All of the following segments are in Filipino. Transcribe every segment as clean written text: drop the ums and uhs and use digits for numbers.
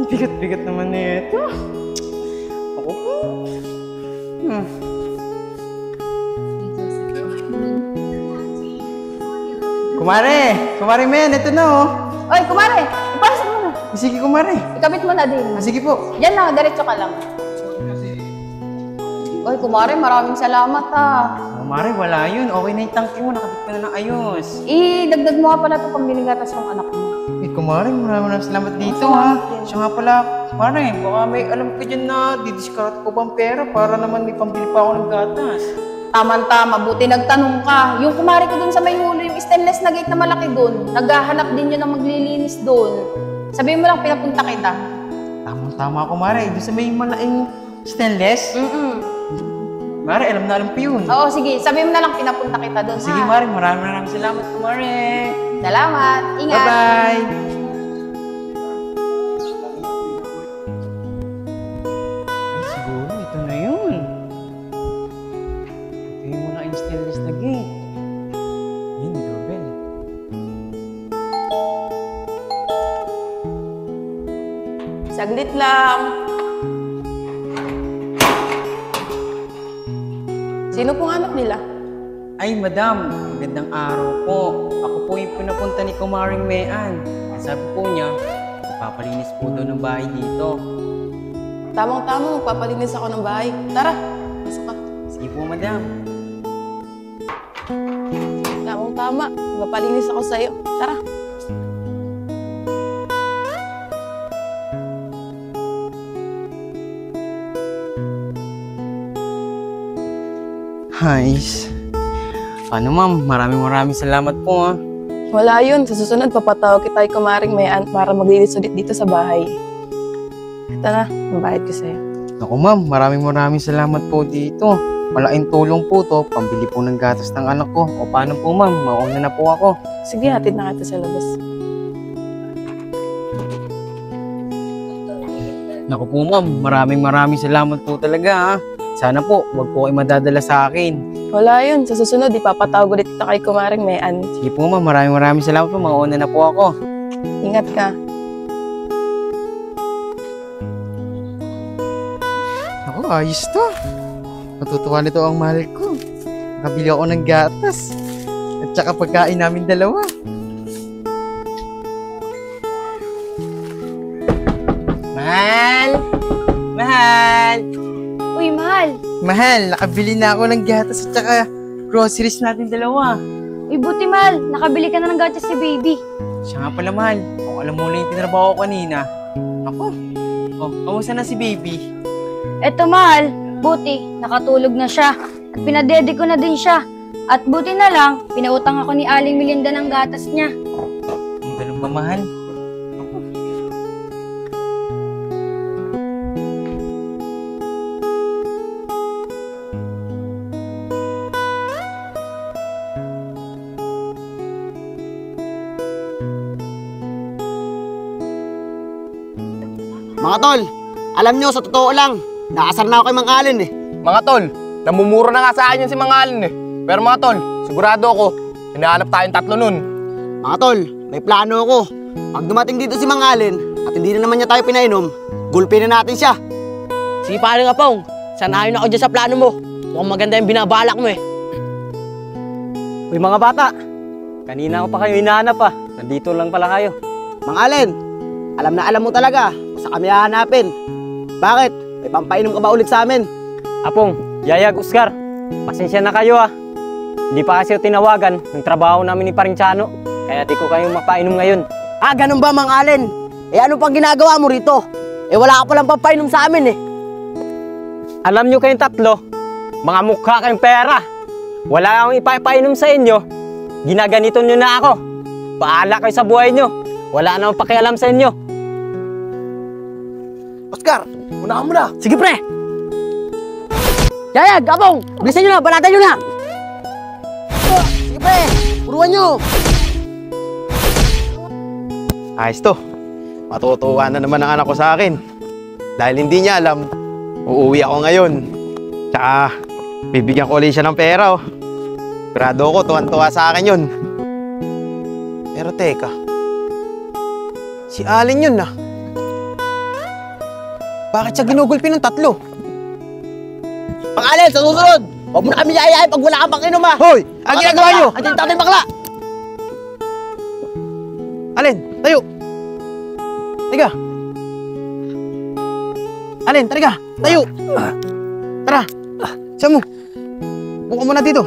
Bigat-bigat naman nito. Ako po. Kumare men, ito na oh. Oy, kumare! Ipasok mo na. Sige kumare. Ikabit mo na din. Sige po. Yan lang, diretso ka lang. Oy, kumare, maraming salamat Kumare, wala yun. Okay na yung tangke mo. Nakabit ka na ng ayos. Dagdag mo nga pala ito pambiling gatas ng anak mo. Kumare, maraming salamat dito ha. Siya nga pala, kumare, baka may alam ko dyan na didiscard ko bang pera para naman may pambili pa ako ng gatas. Tama-tama, buti nagtanong ka. Yung kumari ko dun sa may hulo, yung stainless na gate na malaki dun, naghahanap din yun ng maglilinis dun. Sabihin mo lang, pinapunta kita. Tama-tama, kumare. Doon sa may malaking stainless. Mare, alam na alam ko yun. Oo, sige. Sabihin mo na lang, pinapunta kita dun. Sige, Mare. Maraming salamat, kumare. Salamat. Ingat. Bye-bye. Ay, siguro, ito na yun. Ito yung malaking stainless na gate. Yun, doorbell. Saglit lang. Sino pong anak nila? Ay, madam, magandang araw po. Ako po yung pinapunta ni Kumaring Mean. Sabi po niya, papalinis po daw ng bahay dito. Tamang-tama, magpapalinis ako ng bahay. Tara, pasok ka. Sige po, madam. Tamang-tama, magpapalinis ako sa'yo. Tara. Nice. Paano ma'am? Maraming salamat po ha. Wala yun. Sa susunod, papatawag kita kay Kumaring Mayan para maglinis ulit dito sa bahay. Ito na, mabayad ko sa'yo. Naku ma'am, maraming salamat po dito. Malaking tulong po to, pambili po ng gatas ng anak ko. O paano po ma'am? Mauna na po ako. Sige, hatid na kita sa labas. Naku po ma'am, maraming salamat po talaga ha. Sana po, wag po kayo madadala sa akin. Wala yun. Sa susunod, ipapatawag ulit kita kay Kumaring Mayan. Sige po ma'am, maraming salamat po. Mauna na po ako. Ingat ka. Ako, ayos to. Matutuwa nito ang mahal ko. Nakabili ako ng gatas. At saka pagkain namin dalawa. Mahal! Mahal! Uy, mahal! Mahal, nakabili na ako ng gatas at saka groceries natin dalawa. Uy, buti mahal. Nakabili ka na ng gatas si baby. Siya nga pala mahal. Kung alam mo na yung tinrabaho ko kanina. Ako. Oh, kamusta na si baby? Eto mahal, buti, nakatulog na siya. At pinadede ko na din siya. At buti na lang, pinautang ako ni Aling Melinda ng gatas niya. Ang ganun ba mahal? Mga tol, alam nyo, sa totoo lang, naasar na ako kay Mang Alin eh. Mga tol, namumuro na nga sa akin yun si Mang Alin eh. Pero mga tol, sigurado ako, hinahanap tayong tatlo nun. Mga tol, may plano ako. Pag dumating dito si Mang Alin at hindi na naman niya tayo pinainom, gulpin na natin siya. Sige pare nga pong, sanayon ako dyan sa plano mo. Mukhang maganda yung binabalak mo eh. Uy mga bata, kanina ko pa kayo hinahanap ah. Nandito lang pala kayo. Mang Alin, alam na alam mo talaga kung saan kami hahanapin. Bakit? May pampainom ka ba ulit sa amin? Apong, Yayag, Oscar, pasensya na kayo ah. Hindi pa kasi tinawagan ng trabaho namin ni Parinchano, kaya di ko kayo mapainom ngayon. Ah, ganun ba Mang Alin? Eh ano pang ginagawa mo rito? Eh wala ka palang pampainom sa amin eh. Alam nyo kayong tatlo, mga mukha kayong pera. Wala akong ipapainom sa inyo, ginaganito nyo na ako. Bahala kayo sa buhay nyo, wala namang pakialam sa inyo. Oscar, unahan mo na. Sige pre! Yayag, Apong, bilisan nyo na, balatan nyo na! Sige pre, puruan nyo. Ayos to. Matutuwa na naman ang anak ko sa akin. Dahil hindi niya alam, uuwi ako ngayon. Tsaka, bibigyan ko ulit siya ng pera oh. Grado ko, tuwan-tuwa sa akin yun. Pero teka, Si Allen yun na. Bakit siya ginugulpi ng 3? Mang Allen, sa susunod, huwag mo na kami yayain pag wala kang pang-inom ha. Hoy! Ang ginagawa nyo? Andiyan yung tatay bakla. Allen, tayo! Tiga! Allen, tariga! Tayo! Tara! Siya mo! Buka mo na dito!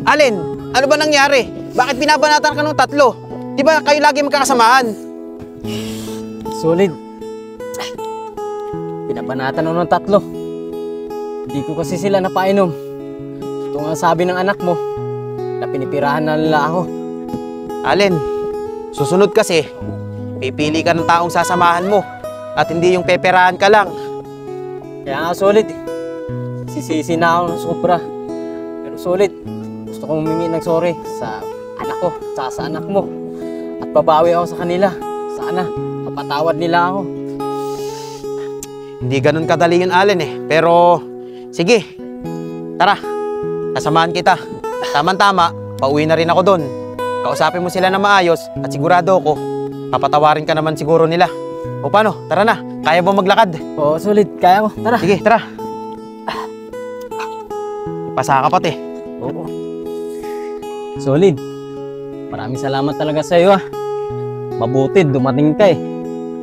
Allen, ano ba nangyari? Bakit binabanatan ka ng 3? Di ba kayo lagi magkakasamahan? Solid. Pinabanatan ako ng 3. Hindi ko kasi sila napainom. Ito nga sabi ng anak mo, na pinipirahan na nila ako. Allen, susunod kasi, pipili ka ng taong sasamahan mo at hindi yung peperahan ka lang. Kaya nga Solid, sisisi na ako ng sobra. Pero Solid, gusto kong humingi ng sorry sa anak ko, sa anak mo. At babawi ako sa kanila. Sana, mapatawad nila ako. Hindi ganun kadali yun, Allen eh. Pero, sige, tara, kasamahan kita. Tama-tama, pauwi na rin ako doon. Kausapin mo sila na maayos at sigurado ako, papatawarin ka naman siguro nila. O paano, tara na, kaya mo maglakad? Oo Solid, kaya ko. Tara. Sige, tara. Pasa ka pati. Oo. Solid, maraming salamat talaga sa iyo ah. Mabuti, dumating ka eh.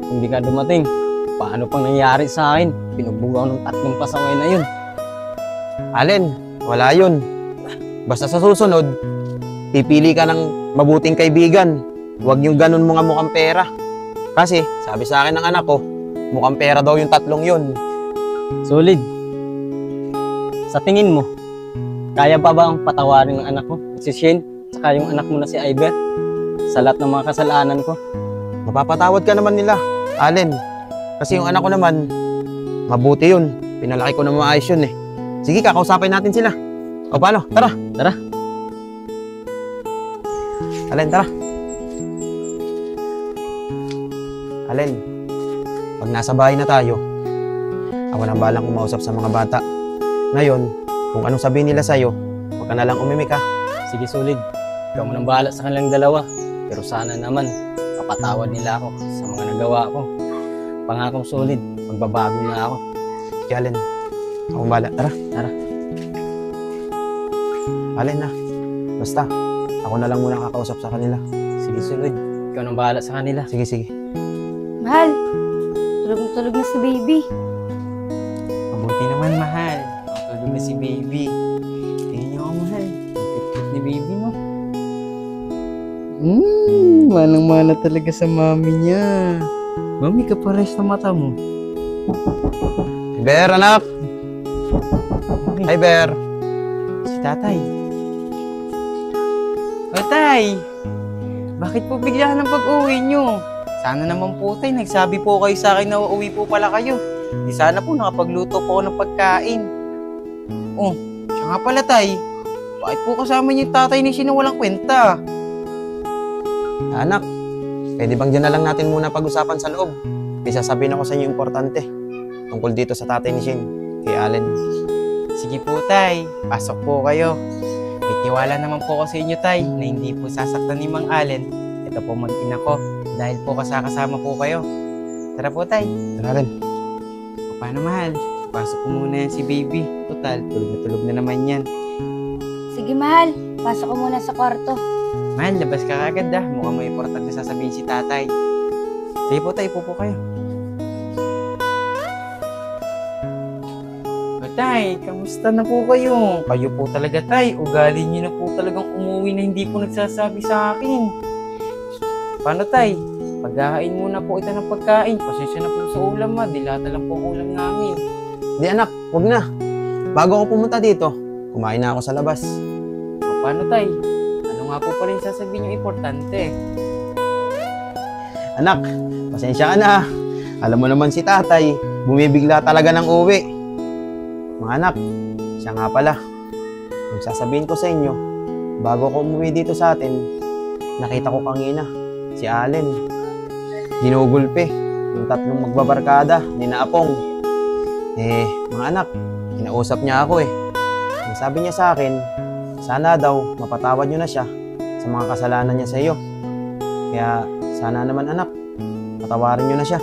Kung di ka dumating, paano pang nangyari sa akin? Pinugbog ako ng 3 pasaway na yun. Allen, wala yun. Basta sa susunod, pipili ka ng mabuting kaibigan. Huwag yung ganun mga mukhang pera. Kasi, sabi sa akin ng anak ko, mukhang pera daw yung 3 yun. Solid, sa tingin mo, kaya pa ba ang patawarin ng anak ko? Si Shane, saka yung anak mo na si Iver? Sa lahat ng mga kasalanan ko? Mapapatawad ka naman nila, Allen. Kasi yung anak ko naman, mabuti yun. Pinalaki ko na maayos yun eh. Sige, kakausapin natin sila. O paano? Tara. Tara. Allen, tara. Allen, pag nasa bahay na tayo, ako nang balang kumausap sa mga bata. Ngayon, kung anong sabihin nila sa'yo, huwag ka na lang umimik ha. Sige Solid, ikaw mo nang bahala sa kanilang dalawa. Pero sana naman, mapatawad nila ako sa mga nagawa ko. Pangakong Solid, magbabago na ako. Sige, Allen. Ako bahala. Tara. Tara. Allen na. Basta, ako na lang muna kakausap sa kanila. Sige Solid, ikaw nang bahala sa kanila. Sige, sige. Mahal, tulog na tulog na si baby. Mabuti naman, mahal. Matulog na si baby. Tingnan niyo ako, mahal. Ang cute ni baby, no? Manang-mana talaga sa mami niya. Mami, kapares na mata mo. Ber, anak! Mami, Hi, Ber! si tatay. O, tay! Bakit po bigla ng pag-uwi niyo? Sana naman po, tay, nagsabi po kayo sa akin na uuwi po pala kayo. Di sana po nakapagluto po ako ng pagkain. Oh, siya nga pala, tay. Bakit po kasama niyo yung tatay ni Shino walang kwenta? Anak, pwede bang dyan na lang natin muna pag-usapan sa loob? May sasabihin ako sa inyo importante tungkol dito sa tatay ni Shane, kay Allen. Sige po, tay. Pasok po kayo. May tiwala naman po ako sa inyo, tay, na hindi po sasaktan ni Mang Allen. Ito po mag-ina ko dahil po kasama po kayo. Tara po, tay. Tara rin. O, paano, mahal? Pasok ko muna yan si baby. Total, tulog na naman yan. Sige mahal, pasok ko muna sa kwarto. Mahal, labas ka kagad ah. Mukhang may importante sasabihin si tatay. Sige po, tay. Pupo kayo. O, tay, kamusta na po kayo? Kayo po talaga, tay. Ugali niyo na po talagang umuwi na hindi po nagsasabi sa akin. Paano, tay? Paghahain muna po ito ng pagkain. Pasensya na po sa ulam, ma. Dilata lang po ang ulam namin. Di anak, huwag na. Bago ako pumunta dito, kumain na ako sa labas. O, paano, tay? Ano nga po pala yung sasabihin yung importante? Anak, pasensya ka na. Alam mo naman si tatay, bumibigla talaga ng uwi. Mga anak, siya nga pala. Yung sasabihin ko sa inyo, bago ako umuwi dito sa atin, nakita ko kanina, si Allen. Ginugulpi, yung 3 magbabarkada, ni Naapong. Mga anak, kinausap niya ako eh. Ang sabi niya sa akin, sana daw mapatawad nyo na siya sa mga kasalanan niya sa iyo. Kaya sana naman anak, patawarin nyo na siya.